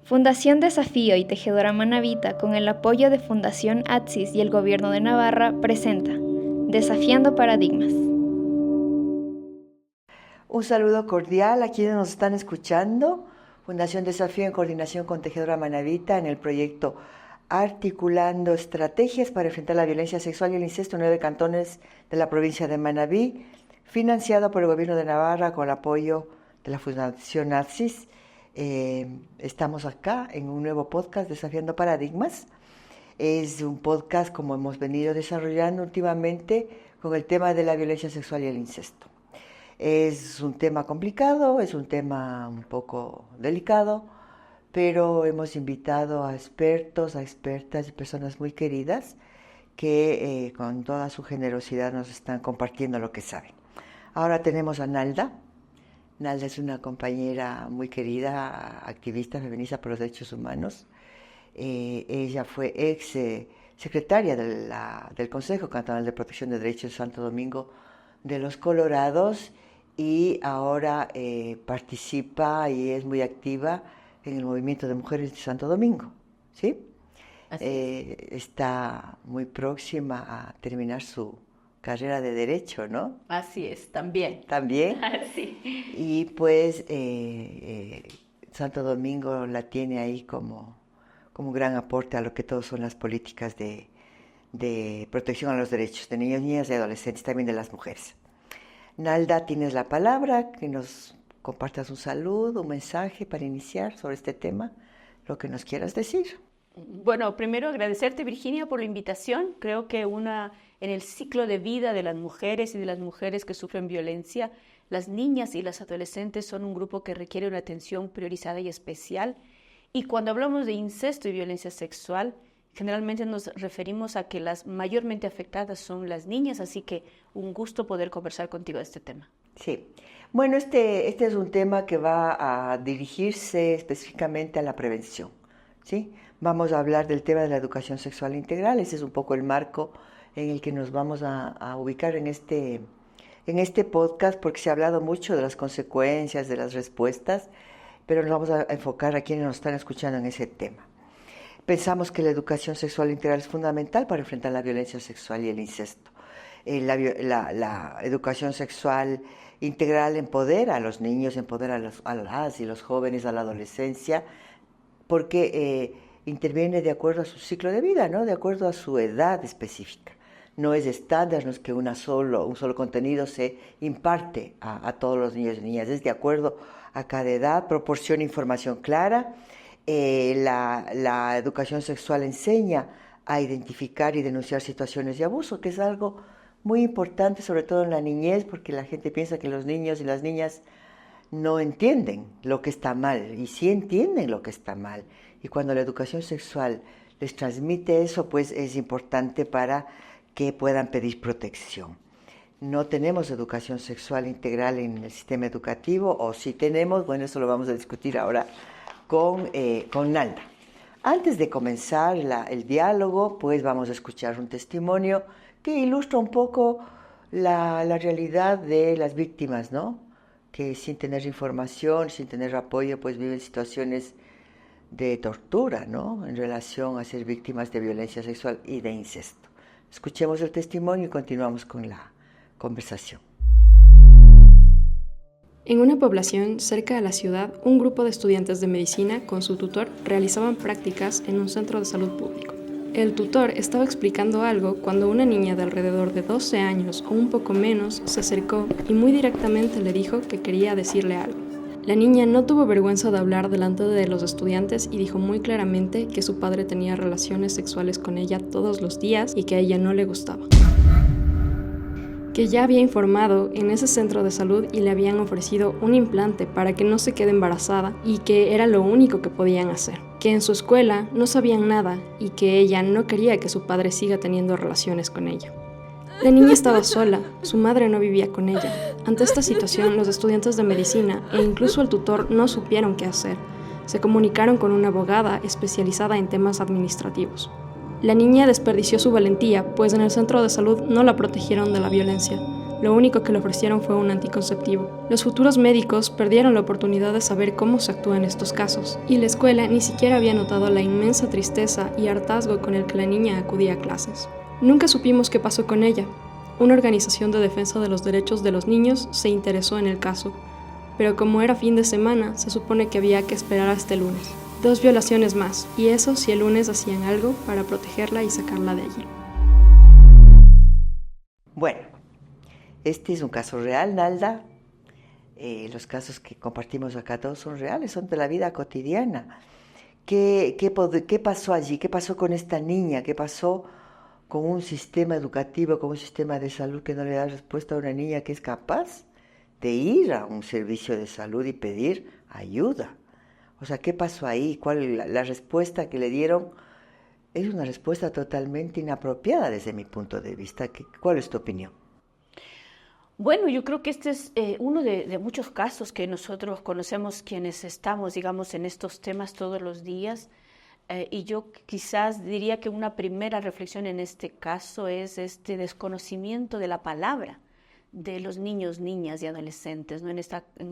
Fundación Desafío y Tejedora Manabita, con el apoyo de Fundación ATSIS y el Gobierno de Navarra, presenta Desafiando Paradigmas. Un saludo cordial a quienes nos están escuchando. Fundación Desafío en coordinación con Tejedora Manabita en el proyecto Articulando Estrategias para enfrentar la violencia sexual y el incesto en 9 cantones de la provincia de Manabí, financiado por el Gobierno de Navarra con el apoyo de la Fundación ATSIS. Estamos acá en un nuevo podcast, Desafiando Paradigmas. Es un podcast como hemos venido desarrollando últimamente con el tema de la violencia sexual y el incesto. Es un tema complicado, es un tema un poco delicado, pero hemos invitado a expertos, a expertas y personas muy queridas que con toda su generosidad nos están compartiendo lo que saben. Ahora tenemos a Nalda. Nalda es una compañera muy querida, activista feminista por los derechos humanos. Ella fue ex secretaria del Consejo Cantonal de Protección de Derechos de Santo Domingo de los Colorados y ahora participa y es muy activa en el movimiento de mujeres de Santo Domingo, ¿sí? Está muy próxima a terminar su carrera de Derecho, ¿no? Así es, también. ¿También? Sí. Y pues Santo Domingo la tiene ahí como un gran aporte a lo que todos son las políticas de protección a los derechos de niños, niñas y adolescentes, también de las mujeres. Nalda, tienes la palabra, que nos compartas un saludo, un mensaje para iniciar sobre este tema, lo que nos quieras decir. Bueno, primero agradecerte, Virginia, por la invitación. Creo que en el ciclo de vida de las mujeres y de las mujeres que sufren violencia, las niñas y las adolescentes son un grupo que requiere una atención priorizada y especial. Y cuando hablamos de incesto y violencia sexual, generalmente nos referimos a que las mayormente afectadas son las niñas, así que un gusto poder conversar contigo de este tema. Sí, bueno, este es un tema que va a dirigirse específicamente a la prevención, ¿sí? Vamos a hablar del tema de la educación sexual integral, ese es un poco el marco en el que nos vamos a ubicar en este podcast, porque se ha hablado mucho de las consecuencias, de las respuestas, pero nos vamos a enfocar a quienes nos están escuchando en ese tema. Pensamos que la educación sexual integral es fundamental para enfrentar la violencia sexual y el incesto. La educación sexual integral empodera a los niños, empodera a las y los jóvenes, a la adolescencia, porque interviene de acuerdo a su ciclo de vida, ¿no? De acuerdo a su edad específica. No es estándar, no es que un solo contenido se imparte a todos los niños y niñas, es de acuerdo a cada edad, proporciona información clara. La educación sexual enseña a identificar y denunciar situaciones de abuso, que es algo muy importante, sobre todo en la niñez, porque la gente piensa que los niños y las niñas no entienden lo que está mal, y sí entienden lo que está mal. Y cuando la educación sexual les transmite eso, pues es importante para que puedan pedir protección. No tenemos educación sexual integral en el sistema educativo, o si tenemos, bueno, eso lo vamos a discutir ahora con Nalda. Antes de comenzar el diálogo, pues vamos a escuchar un testimonio que ilustra un poco la realidad de las víctimas, ¿no? Que sin tener información, sin tener apoyo, pues viven situaciones de tortura, ¿no? En relación a ser víctimas de violencia sexual y de incesto. Escuchemos el testimonio y continuamos con la conversación. En una población cerca de la ciudad, un grupo de estudiantes de medicina con su tutor realizaban prácticas en un centro de salud público. El tutor estaba explicando algo cuando una niña de alrededor de 12 años o un poco menos se acercó y muy directamente le dijo que quería decirle algo. La niña no tuvo vergüenza de hablar delante de los estudiantes y dijo muy claramente que su padre tenía relaciones sexuales con ella todos los días y que a ella no le gustaba. Que ya había informado en ese centro de salud y le habían ofrecido un implante para que no se quede embarazada y que era lo único que podían hacer. Que en su escuela no sabían nada y que ella no quería que su padre siga teniendo relaciones con ella. La niña estaba sola, su madre no vivía con ella. Ante esta situación, los estudiantes de medicina e incluso el tutor no supieron qué hacer. Se comunicaron con una abogada especializada en temas administrativos. La niña desperdició su valentía, pues en el centro de salud no la protegieron de la violencia. Lo único que le ofrecieron fue un anticonceptivo. Los futuros médicos perdieron la oportunidad de saber cómo se actúa en estos casos, y la escuela ni siquiera había notado la inmensa tristeza y hartazgo con el que la niña acudía a clases. Nunca supimos qué pasó con ella. Una organización de defensa de los derechos de los niños se interesó en el caso, pero como era fin de semana, se supone que había que esperar hasta el lunes. 2 violaciones más, y eso si el lunes hacían algo para protegerla y sacarla de allí. Bueno, este es un caso real, Nalda. Los casos que compartimos acá todos son reales, son de la vida cotidiana. ¿Qué pasó allí? ¿Qué pasó con esta niña? ¿Qué pasó con un sistema educativo, con un sistema de salud que no le da respuesta a una niña que es capaz de ir a un servicio de salud y pedir ayuda? O sea, ¿qué pasó ahí? La respuesta que le dieron es una respuesta totalmente inapropiada desde mi punto de vista. ¿Cuál es tu opinión? Bueno, yo creo que este es uno de muchos casos que nosotros conocemos quienes estamos, digamos, en estos temas todos los días. Y yo quizás diría que una primera reflexión en este caso es este desconocimiento de la palabra de los niños, niñas y adolescentes, ¿no? En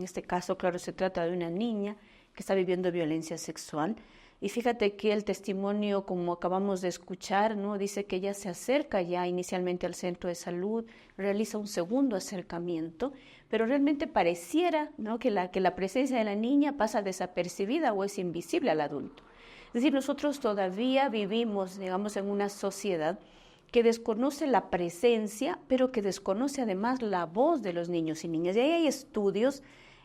este caso, claro, se trata de una niña que está viviendo violencia sexual. Y fíjate que el testimonio, como acabamos de escuchar, ¿no? Dice que ella se acerca ya inicialmente al centro de salud, realiza un segundo acercamiento, pero realmente pareciera, ¿no? que la presencia de la niña pasa desapercibida o es invisible al adulto. Es decir, nosotros todavía vivimos, digamos, en una sociedad que desconoce la presencia, pero que desconoce además la voz de los niños y niñas. Y ahí hay estudios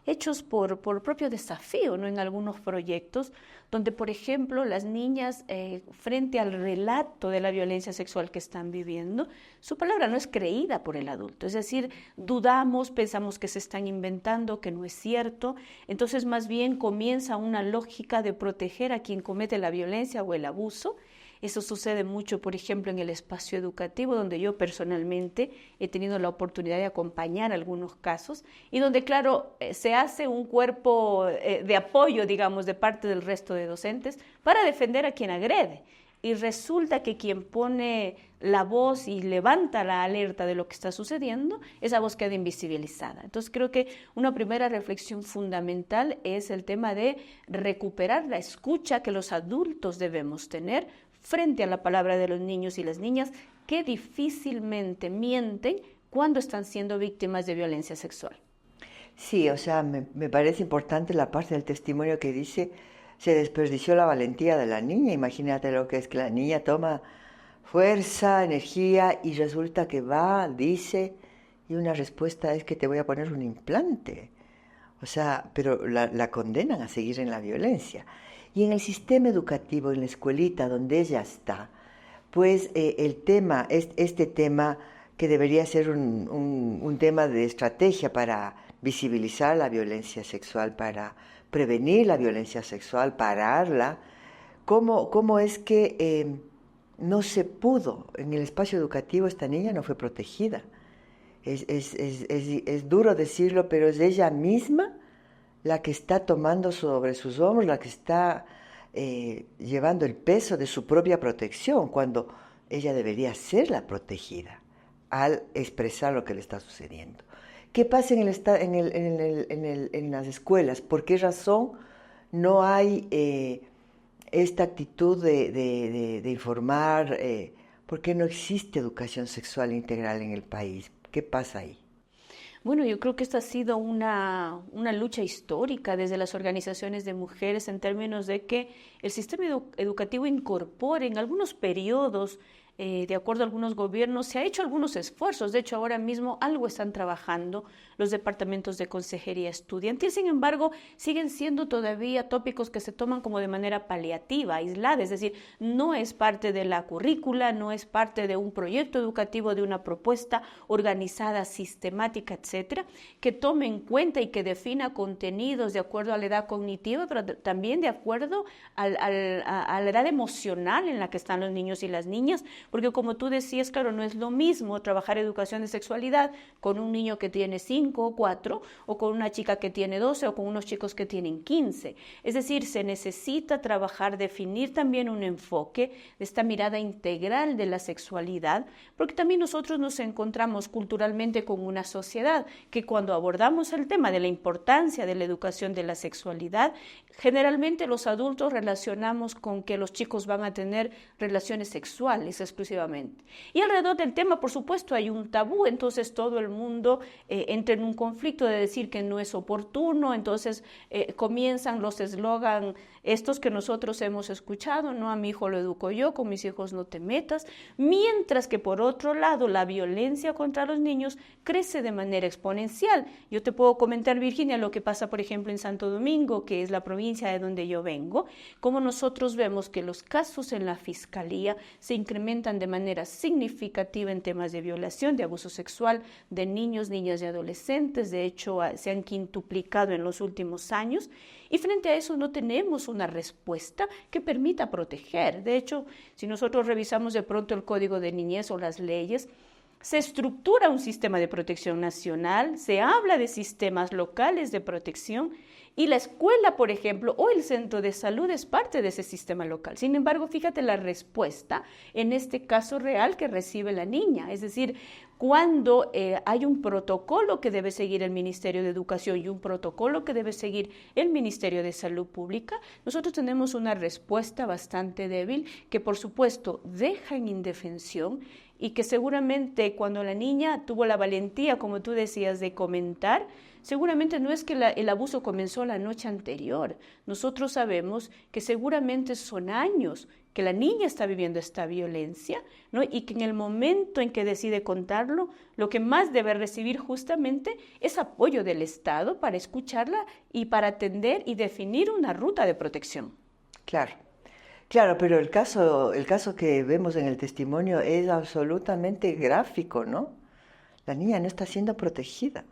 hechos por propio desafío, ¿no? En algunos proyectos, donde, por ejemplo, las niñas, frente al relato de la violencia sexual que están viviendo, su palabra no es creída por el adulto. Es decir, dudamos, pensamos que se están inventando, que no es cierto. Entonces, más bien comienza una lógica de proteger a quien comete la violencia o el abuso. Eso sucede mucho, por ejemplo, en el espacio educativo, donde yo personalmente he tenido la oportunidad de acompañar algunos casos y donde, claro, se hace un cuerpo de apoyo, digamos, de parte del resto de docentes para defender a quien agrede. Y resulta que quien pone la voz y levanta la alerta de lo que está sucediendo, esa voz queda invisibilizada. Entonces creo que una primera reflexión fundamental es el tema de recuperar la escucha que los adultos debemos tener frente a la palabra de los niños y las niñas que difícilmente mienten cuando están siendo víctimas de violencia sexual. Sí, o sea, me parece importante la parte del testimonio que dice se desperdició la valentía de la niña. Imagínate lo que es que la niña toma fuerza, energía y resulta que va, dice, y una respuesta es que te voy a poner un implante. O sea, pero la condenan a seguir en la violencia. Y en el sistema educativo, en la escuelita donde ella está, pues este tema que debería ser un tema de estrategia para visibilizar la violencia sexual, para prevenir la violencia sexual, pararla, ¿cómo es que no se pudo? En el espacio educativo esta niña no fue protegida. Es duro decirlo, pero es ella misma la que está tomando sobre sus hombros, la que está llevando el peso de su propia protección, cuando ella debería ser la protegida al expresar lo que le está sucediendo. ¿Qué pasa en las escuelas? ¿Por qué razón no hay esta actitud de informar? ¿Por qué no existe educación sexual integral en el país? ¿Qué pasa ahí? Bueno, yo creo que esta ha sido una lucha histórica desde las organizaciones de mujeres en términos de que el sistema educativo incorpore en algunos periodos, de acuerdo a algunos gobiernos, se ha hecho algunos esfuerzos. De hecho, ahora mismo algo están trabajando los departamentos de consejería estudiantil. Sin embargo, siguen siendo todavía tópicos que se toman como de manera paliativa, aislada. Es decir, no es parte de la currícula, no es parte de un proyecto educativo, de una propuesta organizada, sistemática, etcétera, que tome en cuenta y que defina contenidos de acuerdo a la edad cognitiva, pero también de acuerdo a la edad emocional en la que están los niños y las niñas, porque como tú decías, claro, no es lo mismo trabajar educación de sexualidad con un niño que tiene 5 o 4, o con una chica que tiene 12, o con unos chicos que tienen 15. Es decir, se necesita trabajar, definir también un enfoque de esta mirada integral de la sexualidad, porque también nosotros nos encontramos culturalmente con una sociedad que cuando abordamos el tema de la importancia de la educación de la sexualidad, generalmente los adultos relacionamos con que los chicos van a tener relaciones sexuales exclusivamente. Y alrededor del tema, por supuesto, hay un tabú, entonces todo el mundo entra en un conflicto de decir que no es oportuno, entonces comienzan los eslogan estos que nosotros hemos escuchado, ¿no? A mi hijo lo educo yo, con mis hijos no te metas, mientras que por otro lado la violencia contra los niños crece de manera exponencial. Yo te puedo comentar, Virginia, lo que pasa, por ejemplo, en Santo Domingo, que es la provincia de donde yo vengo, cómo nosotros vemos que los casos en la fiscalía se incrementan de manera significativa en temas de violación, de abuso sexual de niños, niñas y adolescentes. De hecho, se han quintuplicado en los últimos años. Y frente a eso no tenemos una respuesta que permita proteger. De hecho, si nosotros revisamos de pronto el Código de Niñez o las leyes, se estructura un sistema de protección nacional, se habla de sistemas locales de protección y la escuela, por ejemplo, o el centro de salud es parte de ese sistema local. Sin embargo, fíjate la respuesta en este caso real que recibe la niña. Es decir, cuando hay un protocolo que debe seguir el Ministerio de Educación y un protocolo que debe seguir el Ministerio de Salud Pública, nosotros tenemos una respuesta bastante débil que, por supuesto, deja en indefensión y que seguramente cuando la niña tuvo la valentía, como tú decías, de comentar, seguramente no es que el abuso comenzó la noche anterior. Nosotros sabemos que seguramente son años que la niña está viviendo esta violencia, ¿no? Y que en el momento en que decide contarlo, lo que más debe recibir justamente es apoyo del Estado para escucharla y para atender y definir una ruta de protección. Claro. Claro, pero el caso que vemos en el testimonio es absolutamente gráfico, ¿no? La niña no está siendo protegida.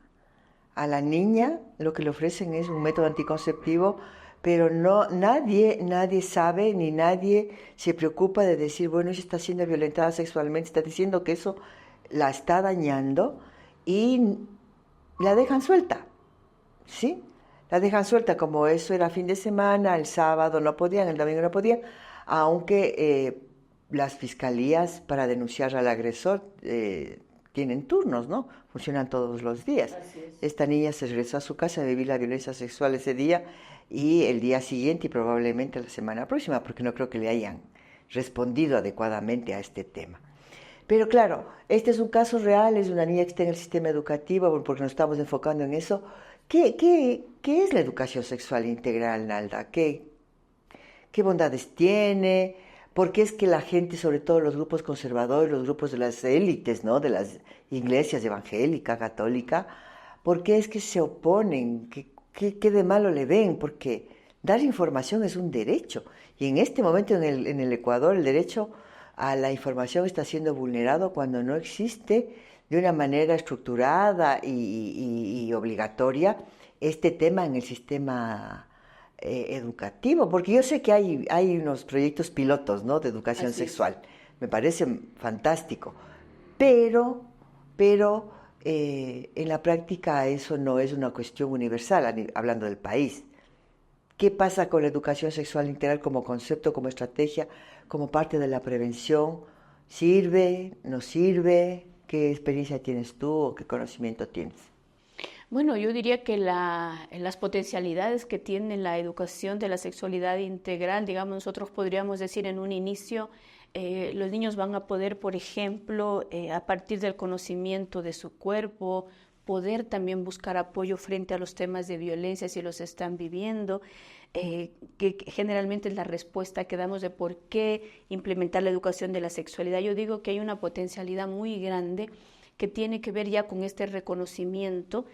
A la niña lo que le ofrecen es un método anticonceptivo, pero nadie sabe ni nadie se preocupa de decir, bueno, ella está siendo violentada sexualmente, está diciendo que eso la está dañando y la dejan suelta, ¿sí? La dejan suelta, como eso era fin de semana, el sábado no podían, el domingo no podían, aunque las fiscalías para denunciar al agresor tienen turnos, ¿no? Funcionan todos los días. Esta niña se regresó a su casa a vivir la violencia sexual ese día y el día siguiente y probablemente la semana próxima, porque no creo que le hayan respondido adecuadamente a este tema. Pero claro, este es un caso real, es una niña que está en el sistema educativo, porque nos estamos enfocando en eso. ¿Qué es la educación sexual integral, Nalda? ¿Qué bondades tiene? ¿Por qué es que la gente, sobre todo los grupos conservadores, los grupos de las élites, ¿no? De las iglesias evangélica, católica, por qué es que se oponen? ¿Qué de malo le ven? Porque dar información es un derecho. Y en este momento en el Ecuador el derecho a la información está siendo vulnerado cuando no existe de una manera estructurada y obligatoria este tema en el sistema educativo, porque yo sé que hay unos proyectos pilotos, ¿no? De educación sexual, me parece fantástico, pero en la práctica eso no es una cuestión universal, hablando del país. ¿Qué pasa con la educación sexual integral como concepto, como estrategia, como parte de la prevención? ¿Sirve? ¿No sirve? ¿Qué experiencia tienes tú o qué conocimiento tienes? Bueno, yo diría que las potencialidades que tiene la educación de la sexualidad integral, digamos, nosotros podríamos decir en un inicio, los niños van a poder, por ejemplo, a partir del conocimiento de su cuerpo, poder también buscar apoyo frente a los temas de violencia si los están viviendo, que generalmente es la respuesta que damos de por qué implementar la educación de la sexualidad. Yo digo que hay una potencialidad muy grande que tiene que ver ya con este reconocimiento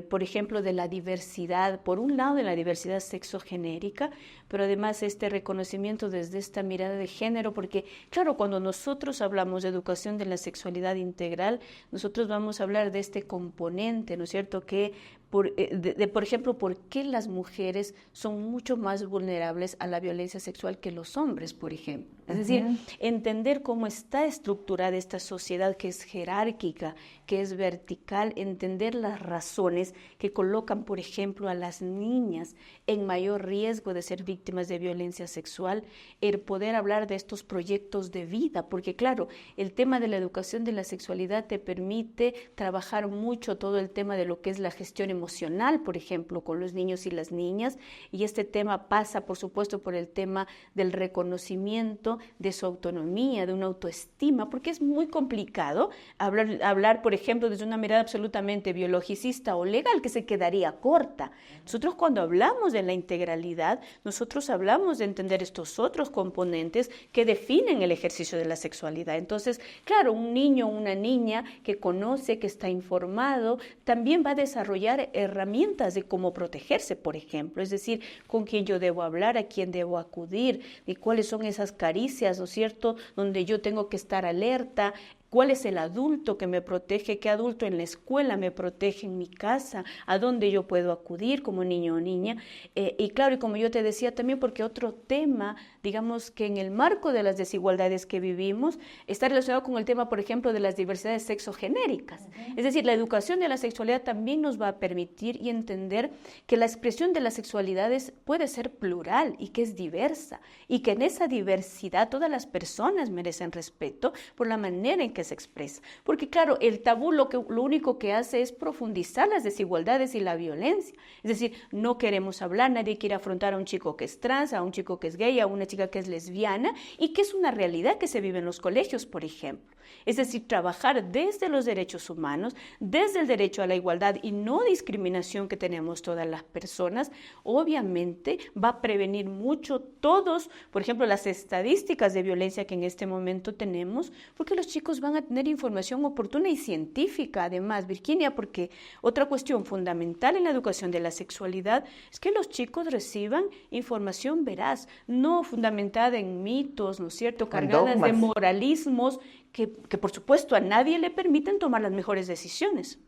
por ejemplo, de la diversidad, por un lado de la diversidad sexogenérica, pero además este reconocimiento desde esta mirada de género, porque claro, cuando nosotros hablamos de educación de la sexualidad integral, nosotros vamos a hablar de este componente, ¿no es cierto?, que por ejemplo, por qué las mujeres son mucho más vulnerables a la violencia sexual que los hombres, por ejemplo. Es decir, entender cómo está estructurada esta sociedad que es jerárquica, que es vertical, entender las razones que colocan, por ejemplo, a las niñas en mayor riesgo de ser víctimas de violencia sexual, el poder hablar de estos proyectos de vida, porque claro, el tema de la educación de la sexualidad te permite trabajar mucho todo el tema de lo que es la gestión emocional, por ejemplo, con los niños y las niñas, y este tema pasa, por supuesto, por el tema del reconocimiento de su autonomía, de una autoestima, porque es muy complicado hablar, por ejemplo, desde una mirada absolutamente biologicista o legal que se quedaría corta. Nosotros cuando hablamos de la integralidad, nosotros hablamos de entender estos otros componentes que definen el ejercicio de la sexualidad. Entonces, claro, un niño o una niña que conoce, que está informado, también va a desarrollar herramientas de cómo protegerse, por ejemplo, es decir, con quién yo debo hablar, a quién debo acudir, y cuáles son esas caricias, ¿no es cierto?, donde yo tengo que estar alerta. ¿Cuál es el adulto que me protege? ¿Qué adulto en la escuela me protege en mi casa? ¿A dónde yo puedo acudir como niño o niña? Y claro, y como yo te decía también, porque otro tema, digamos que en el marco de las desigualdades que vivimos, está relacionado con el tema, por ejemplo, de las diversidades sexogenéricas. Es decir, la educación de la sexualidad también nos va a permitir y entender que la expresión de las sexualidades puede ser plural y que es diversa, y que en esa diversidad todas las personas merecen respeto por la manera en que se expresa. Porque claro, el tabú lo único que hace es profundizar las desigualdades y la violencia. Es decir, no queremos hablar, nadie quiere afrontar a un chico que es trans, a un chico que es gay, a una chica que es lesbiana, y que es una realidad que se vive en los colegios, por ejemplo. Es decir, trabajar desde los derechos humanos, desde el derecho a la igualdad y no discriminación que tenemos todas las personas, obviamente va a prevenir mucho todos, por ejemplo, las estadísticas de violencia que en este momento tenemos, porque los chicos van a tener información oportuna y científica, además, Virginia, porque otra cuestión fundamental en la educación de la sexualidad es que los chicos reciban información veraz, no fundamentada en mitos, ¿no es cierto?, cargadas de moralismos que por supuesto a nadie le permiten tomar las mejores decisiones.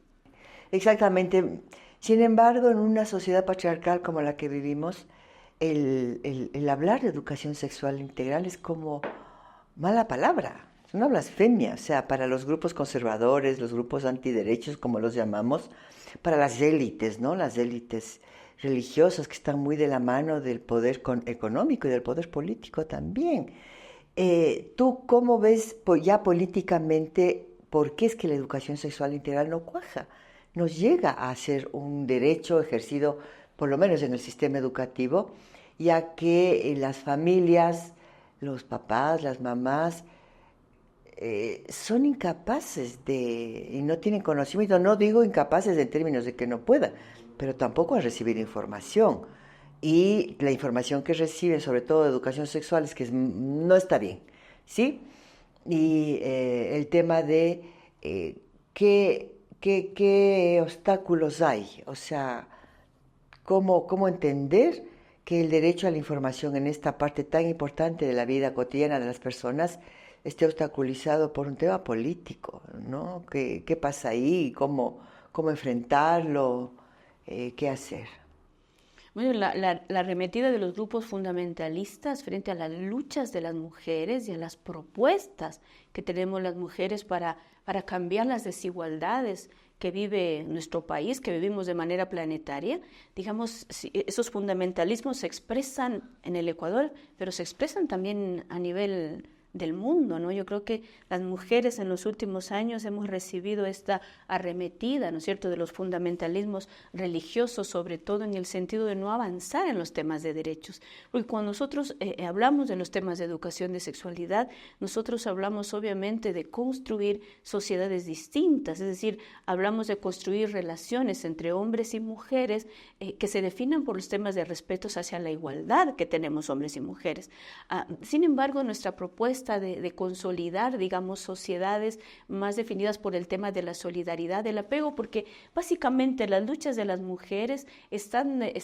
Exactamente. Sin embargo, en una sociedad patriarcal como la que vivimos, el hablar de educación sexual integral es como mala palabra, es una blasfemia, o sea, para los grupos conservadores, los grupos antiderechos, como los llamamos, para las élites, ¿no? Las élites religiosas que están muy de la mano del poder económico y del poder político también. ¿Tú cómo ves ya políticamente por qué es que la educación sexual integral no cuaja? Nos llega a ser un derecho ejercido, por lo menos en el sistema educativo, ya que las familias, los papás, las mamás, son incapaces y no tienen conocimiento, no digo incapaces en términos de que no puedan, pero tampoco a recibir información. Y la información que reciben, sobre todo de educación sexual, es que no está bien, ¿sí? Y el tema de qué obstáculos hay, o sea, cómo entender que el derecho a la información en esta parte tan importante de la vida cotidiana de las personas esté obstaculizado por un tema político, ¿no? ¿Qué pasa ahí? ¿Cómo enfrentarlo? ¿Qué hacer? Bueno, la arremetida de los grupos fundamentalistas frente a las luchas de las mujeres y a las propuestas que tenemos las mujeres para cambiar las desigualdades que vive nuestro país, que vivimos de manera planetaria, digamos, esos fundamentalismos se expresan en el Ecuador, pero se expresan también a nivel del mundo, ¿no? Yo creo que las mujeres en los últimos años hemos recibido esta arremetida, ¿no es cierto?, de los fundamentalismos religiosos, sobre todo en el sentido de no avanzar en los temas de derechos. Porque cuando nosotros hablamos de los temas de educación de sexualidad, nosotros hablamos obviamente de construir sociedades distintas, es decir, hablamos de construir relaciones entre hombres y mujeres que se definan por los temas de respeto hacia la igualdad que tenemos hombres y mujeres. Sin embargo, nuestra propuesta propuesta de consolidar, digamos, sociedades más definidas por el tema de la solidaridad, del apego, porque básicamente las luchas de las mujeres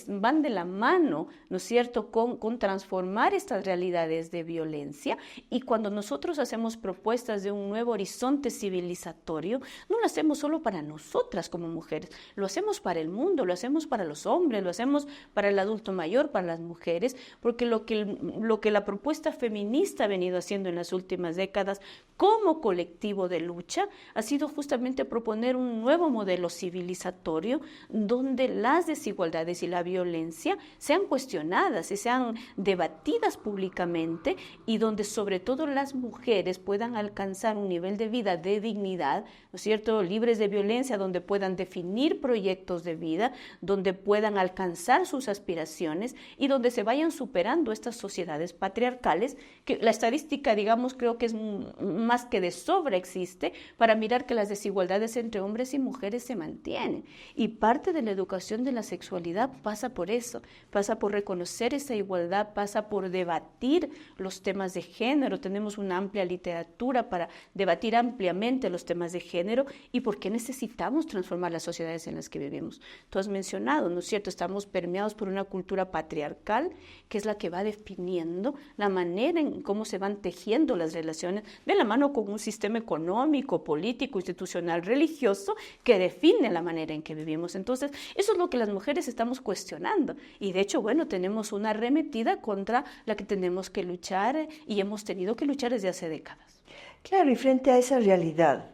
van de la mano, ¿no es cierto?, con transformar estas realidades de violencia. Y cuando nosotros hacemos propuestas de un nuevo horizonte civilizatorio, no lo hacemos solo para nosotras como mujeres, lo hacemos para el mundo, lo hacemos para los hombres, lo hacemos para el adulto mayor, para las mujeres, porque lo que la propuesta feminista ha venido haciendo en las últimas décadas como colectivo de lucha ha sido justamente proponer un nuevo modelo civilizatorio donde las desigualdades y la violencia sean cuestionadas y sean debatidas públicamente, y donde sobre todo las mujeres puedan alcanzar un nivel de vida de dignidad, ¿no es cierto?, libres de violencia, donde puedan definir proyectos de vida, donde puedan alcanzar sus aspiraciones y donde se vayan superando estas sociedades patriarcales, que la estadística, digamos, creo que es más que de sobra existe para mirar que las desigualdades entre hombres y mujeres se mantienen. Y parte de la educación de la sexualidad pasa por eso, pasa por reconocer esa igualdad, pasa por debatir los temas de género. Tenemos una amplia literatura para debatir ampliamente los temas de género y por qué necesitamos transformar las sociedades en las que vivimos. Tú has mencionado, ¿no es cierto?, estamos permeados por una cultura patriarcal que es la que va definiendo la manera en cómo se van tejiendo las relaciones, de la mano con un sistema económico, político, institucional, religioso, que define la manera en que vivimos. Entonces, eso es lo que las mujeres estamos cuestionando. Y de hecho, bueno, tenemos una arremetida contra la que tenemos que luchar y hemos tenido que luchar desde hace décadas. Claro, y frente a esa realidad,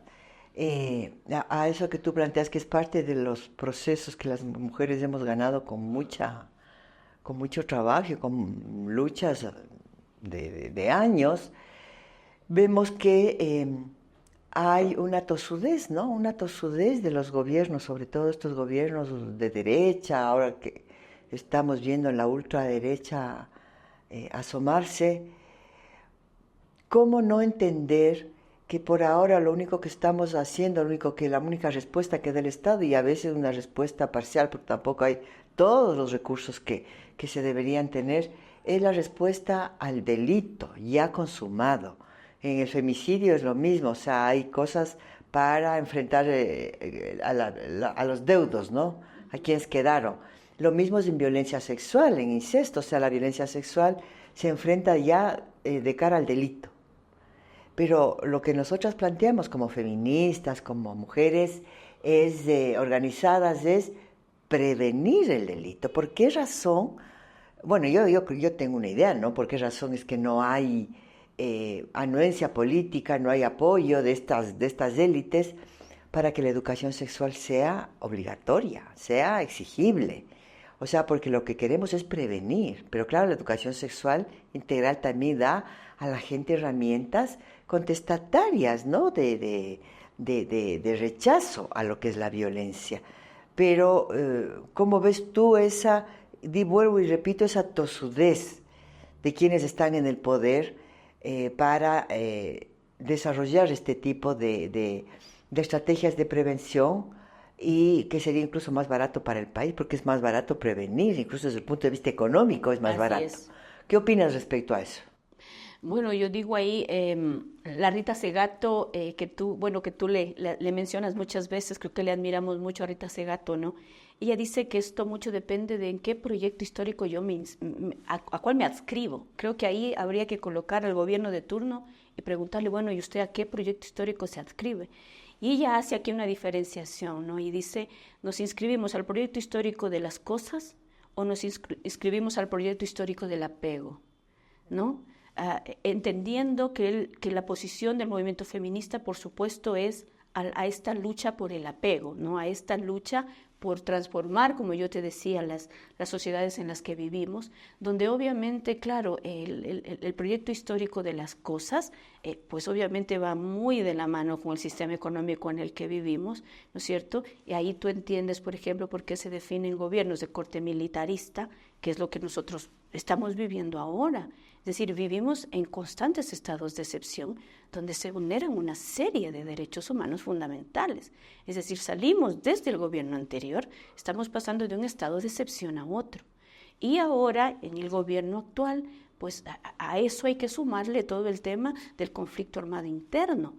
a eso que tú planteas, que es parte de los procesos que las mujeres hemos ganado con mucho trabajo, con luchas de años, vemos que hay una tosudez, ¿no? Una tosudez de los gobiernos, sobre todo estos gobiernos de derecha, ahora que estamos viendo en la ultraderecha asomarse. ¿Cómo no entender que por ahora lo único que estamos haciendo, la única respuesta que da el Estado, y a veces una respuesta parcial, porque tampoco hay todos los recursos que se deberían tener, es la respuesta al delito ya consumado? En el femicidio es lo mismo, o sea, hay cosas para enfrentar a los deudos, ¿no?, a quienes quedaron. Lo mismo es en violencia sexual, en incesto, o sea, la violencia sexual se enfrenta ya de cara al delito. Pero lo que nosotras planteamos como feministas, como mujeres organizadas, es prevenir el delito. ¿Por qué razón? Bueno, yo tengo una idea, ¿no? ¿Por qué razón es que no hay anuencia política, no hay apoyo de estas élites para que la educación sexual sea obligatoria, sea exigible? O sea, porque lo que queremos es prevenir. Pero claro, la educación sexual integral también da a la gente herramientas contestatarias, ¿no?, de rechazo a lo que es la violencia. Pero, ¿cómo ves tú vuelvo y repito, esa tosudez de quienes están en el poder para desarrollar este tipo de estrategias de prevención, y que sería incluso más barato para el país, porque es más barato prevenir, incluso desde el punto de vista económico es más barato? ¿Qué opinas respecto a eso? Bueno, yo digo ahí, la Rita Segato, que tú le mencionas muchas veces, creo que le admiramos mucho a Rita Segato, ¿no? Ella dice que esto mucho depende de en qué proyecto histórico a cuál me adscribo. Creo que ahí habría que colocar al gobierno de turno y preguntarle, bueno, ¿y usted a qué proyecto histórico se adscribe? Y ella hace aquí una diferenciación, ¿no? Y dice, ¿nos inscribimos al proyecto histórico de las cosas o nos inscribimos al proyecto histórico del apego, ¿no? Entendiendo que la posición del movimiento feminista, por supuesto, es a esta lucha por el apego, ¿no?, a esta lucha por transformar, como yo te decía, las sociedades en las que vivimos, donde obviamente, claro, el proyecto histórico de las cosas, pues obviamente va muy de la mano con el sistema económico en el que vivimos, ¿no es cierto? Y ahí tú entiendes, por ejemplo, por qué se definen gobiernos de corte militarista, que es lo que nosotros estamos viviendo ahora. Es decir, vivimos en constantes estados de excepción donde se vulneran una serie de derechos humanos fundamentales. Es decir, salimos desde el gobierno anterior, estamos pasando de un estado de excepción a otro. Y ahora, en el gobierno actual, pues a eso hay que sumarle todo el tema del conflicto armado interno.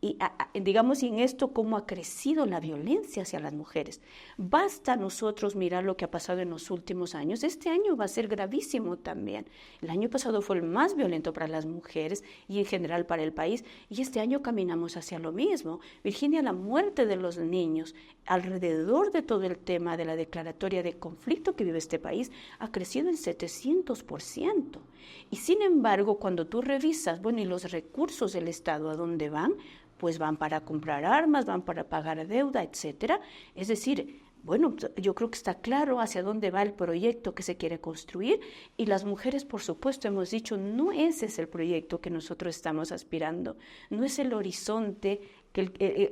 Y digamos, y en esto cómo ha crecido la violencia hacia las mujeres. Basta nosotros mirar lo que ha pasado en los últimos años. Este año va a ser gravísimo también. El año pasado fue el más violento para las mujeres y en general para el país. Y este año caminamos hacia lo mismo. Virginia, la muerte de los niños alrededor de todo el tema de la declaratoria de conflicto que vive este país ha crecido en 700%. Y sin embargo, cuando tú revisas, bueno, y los recursos del Estado, ¿a dónde van? Pues van para comprar armas, van para pagar deuda, etcétera. Es decir, bueno, yo creo que está claro hacia dónde va el proyecto que se quiere construir y las mujeres, por supuesto, hemos dicho, no ese es el proyecto que nosotros estamos aspirando, no es el horizonte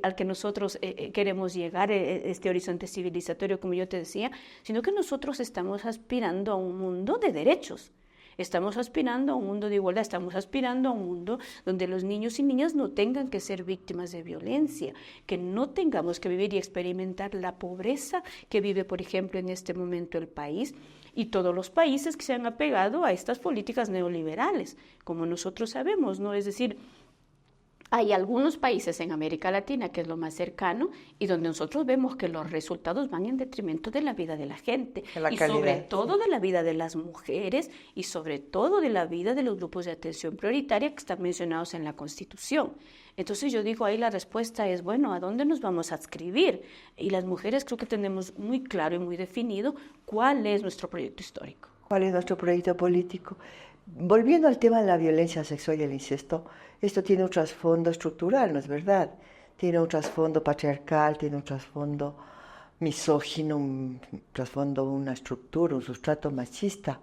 al que nosotros queremos llegar, este horizonte civilizatorio, como yo te decía, sino que nosotros estamos aspirando a un mundo de derechos. Estamos aspirando a un mundo de igualdad, estamos aspirando a un mundo donde los niños y niñas no tengan que ser víctimas de violencia, que no tengamos que vivir y experimentar la pobreza que vive, por ejemplo, en este momento el país y todos los países que se han apegado a estas políticas neoliberales, como nosotros sabemos, ¿no? Es decir, hay algunos países en América Latina, que es lo más cercano, y donde nosotros vemos que los resultados van en detrimento de la vida de la gente, y sobre todo de la vida de las mujeres, y sobre todo de la vida de los grupos de atención prioritaria que están mencionados en la Constitución. Entonces yo digo, ahí la respuesta es, bueno, ¿a dónde nos vamos a adscribir? Y las mujeres creo que tenemos muy claro y muy definido cuál es nuestro proyecto histórico. ¿Cuál es nuestro proyecto político? Volviendo al tema de la violencia sexual y el incesto, esto tiene un trasfondo estructural, ¿no es verdad? Tiene un trasfondo patriarcal, tiene un trasfondo misógino, un trasfondo, una estructura, un sustrato machista,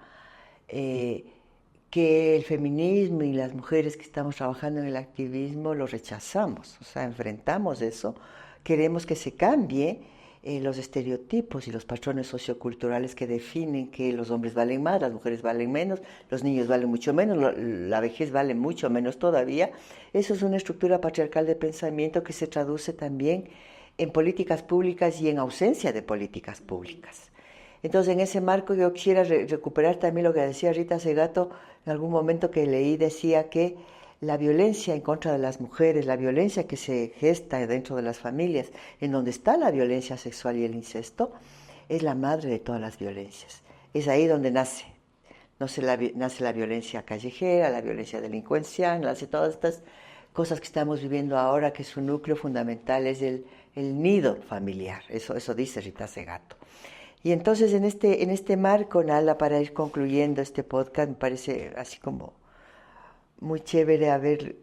que el feminismo y las mujeres que estamos trabajando en el activismo lo rechazamos, o sea, enfrentamos eso, queremos que se cambie los estereotipos y los patrones socioculturales que definen que los hombres valen más, las mujeres valen menos, los niños valen mucho menos, la vejez vale mucho menos todavía. Eso es una estructura patriarcal de pensamiento que se traduce también en políticas públicas y en ausencia de políticas públicas. Entonces, en ese marco yo quisiera recuperar también lo que decía Rita Segato, en algún momento que leí, decía que la violencia en contra de las mujeres, la violencia que se gesta dentro de las familias, en donde está la violencia sexual y el incesto, es la madre de todas las violencias. Es ahí donde nace la violencia callejera, la violencia delincuencial, nace todas estas cosas que estamos viviendo ahora, que su núcleo fundamental es el nido familiar. Eso dice Rita Segato. Y entonces en este marco, Nala, para ir concluyendo este podcast, me parece así como muy chévere haber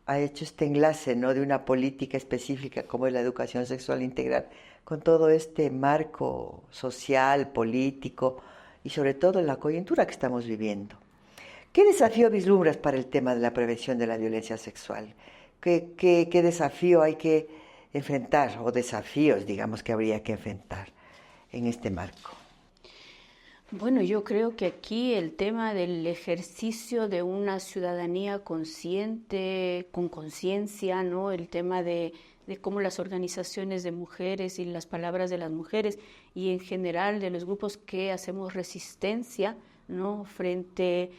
hecho este enlace, ¿no?, de una política específica como es la educación sexual integral, con todo este marco social, político y sobre todo en la coyuntura que estamos viviendo. ¿Qué desafío vislumbras para el tema de la prevención de la violencia sexual? ¿Qué desafío hay que enfrentar, o desafíos, digamos, que habría que enfrentar en este marco? Bueno, yo creo que aquí el tema del ejercicio de una ciudadanía consciente, con conciencia, ¿no? El tema de cómo las organizaciones de mujeres y las palabras de las mujeres y en general de los grupos que hacemos resistencia, ¿no?, frente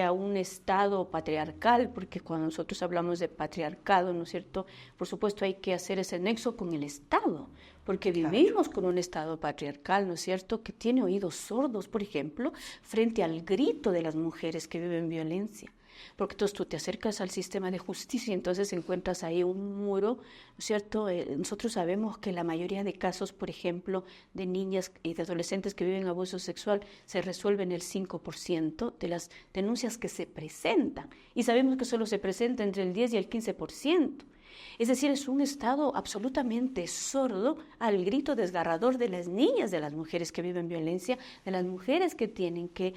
a un Estado patriarcal, porque cuando nosotros hablamos de patriarcado, ¿no es cierto?, por supuesto hay que hacer ese nexo con el Estado, porque vivimos con un Estado patriarcal, ¿no es cierto?, que tiene oídos sordos, por ejemplo, frente al grito de las mujeres que viven violencia. Porque entonces tú te acercas al sistema de justicia y entonces encuentras ahí un muro, ¿no es cierto? Nosotros sabemos que la mayoría de casos, por ejemplo, de niñas y de adolescentes que viven abuso sexual se resuelven el 5% de las denuncias que se presentan. Y sabemos que solo se presenta entre el 10 y el 15%. Es decir, es un Estado absolutamente sordo al grito desgarrador de las niñas, de las mujeres que viven violencia, de las mujeres que tienen que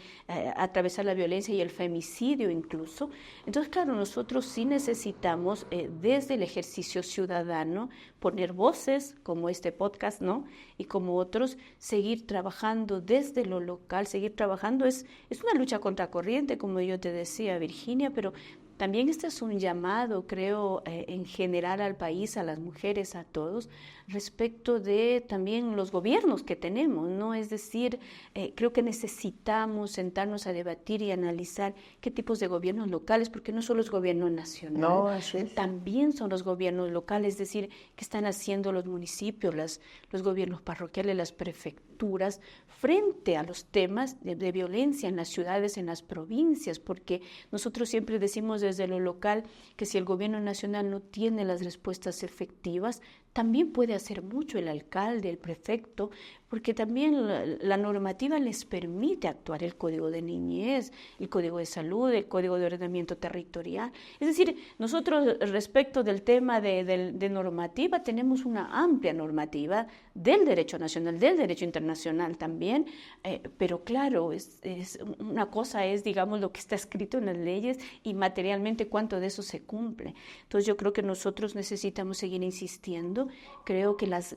atravesar la violencia y el femicidio incluso. Entonces, claro, nosotros sí necesitamos desde el ejercicio ciudadano poner voces como este podcast, ¿no?, y como otros, seguir trabajando desde lo local, seguir trabajando. Es una lucha contracorriente, como yo te decía, Virginia, pero también este es un llamado, creo, en general al país, a las mujeres, a todos, respecto de también los gobiernos que tenemos, ¿no? Es decir, creo que necesitamos sentarnos a debatir y analizar qué tipos de gobiernos locales, porque no solo es gobierno nacional, no, así es. También son los gobiernos locales, es decir, qué están haciendo los municipios, los gobiernos parroquiales, las prefecturas, frente a los temas de violencia en las ciudades, en las provincias, porque nosotros siempre decimos desde lo local que si el gobierno nacional no tiene las respuestas efectivas, también puede hacer mucho el alcalde, el prefecto, porque también la normativa les permite actuar, el Código de Niñez, el Código de Salud, el Código de Ordenamiento Territorial. Es decir, nosotros respecto del tema de normativa tenemos una amplia normativa del derecho nacional, del derecho internacional también, pero claro, una cosa es, digamos, lo que está escrito en las leyes y materialmente cuánto de eso se cumple. Entonces yo creo que nosotros necesitamos seguir insistiendo. Creo que las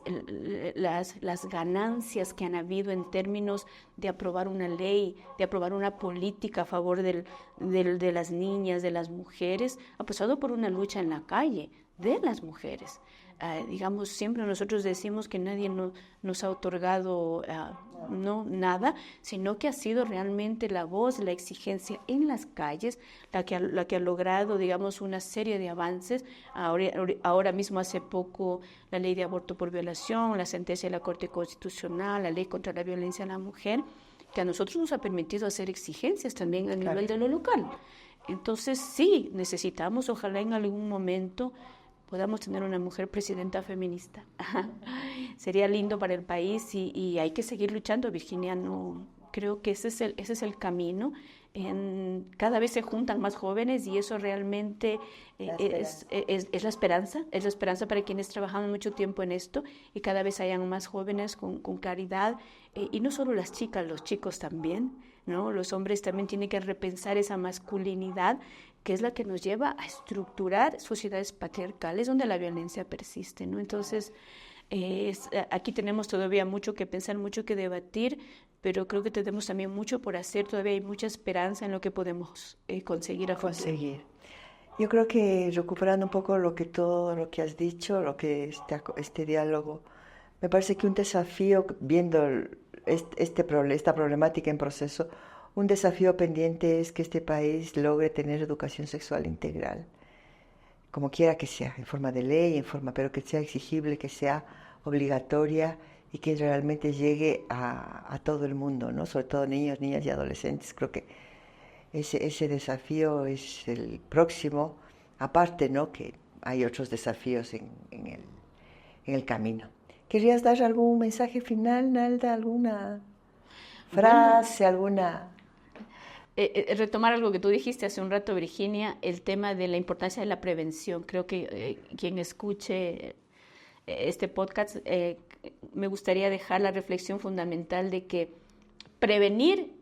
ganancias que han habido en términos de aprobar una ley, de aprobar una política a favor de las niñas, de las mujeres, ha pasado por una lucha en la calle de las mujeres. Digamos, siempre nosotros decimos que nadie nos ha otorgado nada, sino que ha sido realmente la voz, la exigencia en las calles, la que ha logrado, digamos, una serie de avances. Ahora mismo, hace poco, la ley de aborto por violación, la sentencia de la Corte Constitucional, la ley contra la violencia a la mujer, que a nosotros nos ha permitido hacer exigencias también a nivel de lo local. Entonces, sí, necesitamos, ojalá en algún momento podamos tener una mujer presidenta feminista. Sería lindo para el país y hay que seguir luchando, Virginia. No, creo que ese es el camino. Cada vez se juntan más jóvenes y eso realmente es la esperanza para quienes trabajamos mucho tiempo en esto, y cada vez hayan más jóvenes con claridad, y no solo las chicas, los chicos también, ¿no? Los hombres también tienen que repensar esa masculinidad que es la que nos lleva a estructurar sociedades patriarcales donde la violencia persiste, ¿no? Entonces, aquí tenemos todavía mucho que pensar, mucho que debatir, pero creo que tenemos también mucho por hacer, todavía hay mucha esperanza en lo que podemos conseguir a futuro. Yo creo que recuperando un poco todo lo que has dicho, este diálogo, me parece que un desafío, viendo esta problemática en proceso, un desafío pendiente es que este país logre tener educación sexual integral, como quiera que sea, en forma de ley, pero que sea exigible, que sea obligatoria y que realmente llegue a todo el mundo, ¿no? Sobre todo niños, niñas y adolescentes. Creo que ese desafío es el próximo, aparte, ¿no?, que hay otros desafíos en el camino. ¿Querías dar algún mensaje final, Nalda? ¿Alguna frase, alguna...? Retomar algo que tú dijiste hace un rato, Virginia, el tema de la importancia de la prevención. Creo que quien escuche este podcast, me gustaría dejar la reflexión fundamental de que prevenir,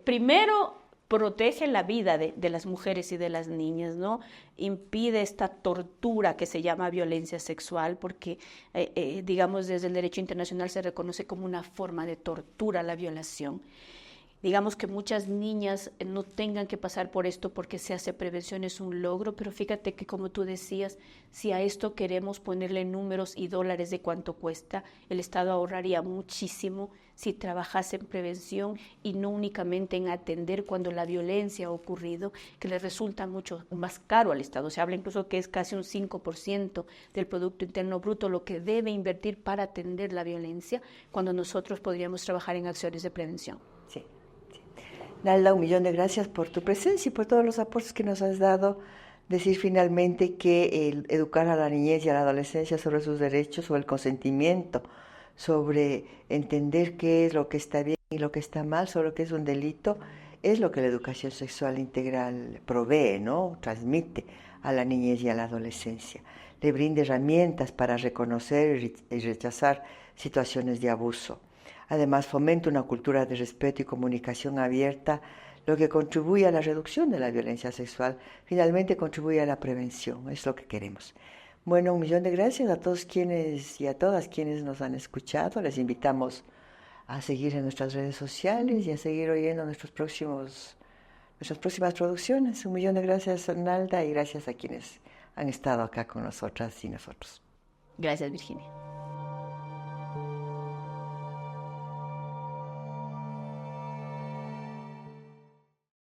primero, protege la vida de las mujeres y de las niñas, ¿no? Impide esta tortura que se llama violencia sexual, porque, digamos, desde el derecho internacional se reconoce como una forma de tortura la violación. Digamos que muchas niñas no tengan que pasar por esto porque se hace prevención, es un logro, pero fíjate que, como tú decías, si a esto queremos ponerle números y dólares de cuánto cuesta, el Estado ahorraría muchísimo si trabajase en prevención y no únicamente en atender cuando la violencia ha ocurrido, que le resulta mucho más caro al Estado. Se habla incluso que es casi un 5% del Producto Interno Bruto lo que debe invertir para atender la violencia, cuando nosotros podríamos trabajar en acciones de prevención. Sí. Nalda, 1.000.000 de gracias por tu presencia y por todos los aportes que nos has dado. Decir finalmente que educar a la niñez y a la adolescencia sobre sus derechos, sobre el consentimiento, sobre entender qué es lo que está bien y lo que está mal, sobre lo que es un delito, es lo que la educación sexual integral provee, ¿no? Transmite a la niñez y a la adolescencia. Le brinda herramientas para reconocer y rechazar situaciones de abuso. Además, fomenta una cultura de respeto y comunicación abierta, lo que contribuye a la reducción de la violencia sexual. Finalmente, contribuye a la prevención. Es lo que queremos. Bueno, 1.000.000 de gracias a todos quienes y a todas quienes nos han escuchado. Les invitamos a seguir en nuestras redes sociales y a seguir oyendo nuestros próximos nuestras próximas producciones. 1.000.000 de gracias, Arnalda, y gracias a quienes han estado acá con nosotras y nosotros. Gracias, Virginia.